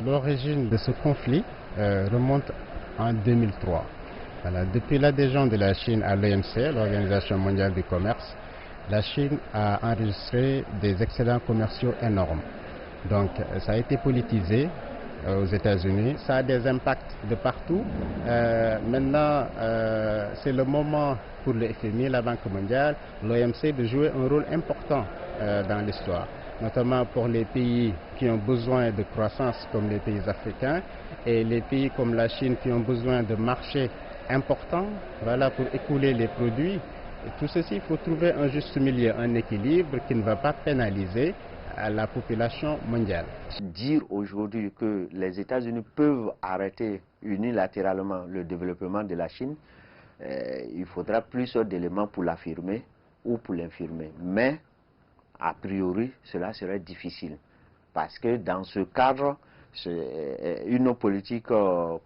L'origine de ce conflit remonte en 2003. Voilà, depuis l'adhésion de la Chine à l'OMC, l'Organisation mondiale du commerce, la Chine a enregistré des excédents commerciaux énormes. Donc ça a été politisé aux États-Unis, ça a des impacts de partout. Maintenant, c'est le moment pour le FMI, la Banque mondiale, l'OMC de jouer un rôle important dans l'histoire, notamment pour les pays qui ont besoin de croissance comme les pays africains et les pays comme la Chine qui ont besoin de marchés importants, voilà, pour écouler les produits. Et tout ceci, il faut trouver un juste milieu, un équilibre qui ne va pas pénaliser à la population mondiale. Dire aujourd'hui que les États-Unis peuvent arrêter unilatéralement le développement de la Chine, il faudra plusieurs d'éléments pour l'affirmer ou pour l'infirmer. Mais, a priori, cela serait difficile. Parce que dans ce cadre, une politique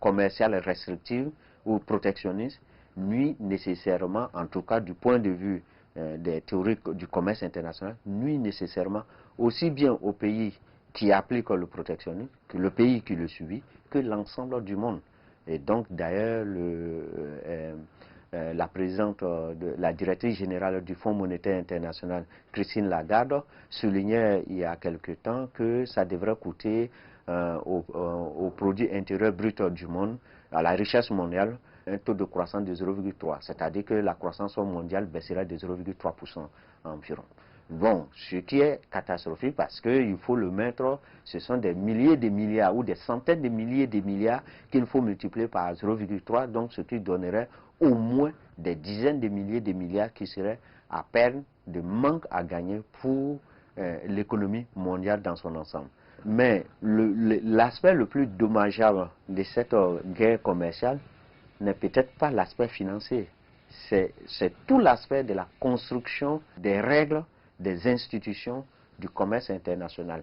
commerciale restrictive ou protectionniste nuit nécessairement, en tout cas du point de vue des théories du commerce international, nuit nécessairement aussi bien aux pays qui appliquent le protectionnisme, que le pays qui le subit, que l'ensemble du monde. Et donc d'ailleurs, la présidente, la directrice générale du Fonds monétaire international, Christine Lagarde, soulignait il y a quelque temps que ça devrait coûter au produit intérieur brut du monde, à la richesse mondiale, un taux de croissance de 0,3, c'est-à-dire que la croissance mondiale baissera de 0,3% environ. Bon, ce qui est catastrophique parce qu'il faut le mettre, ce sont des milliers de milliards ou des centaines de milliers de milliards qu'il faut multiplier par 0,3, donc ce qui donnerait au moins des dizaines de milliers de milliards qui seraient à peine de manque à gagner pour l'économie mondiale dans son ensemble. Mais l'aspect le plus dommageable de cette guerre commerciale n'est peut-être pas l'aspect financier, c'est tout l'aspect de la construction des règles, des institutions du commerce international.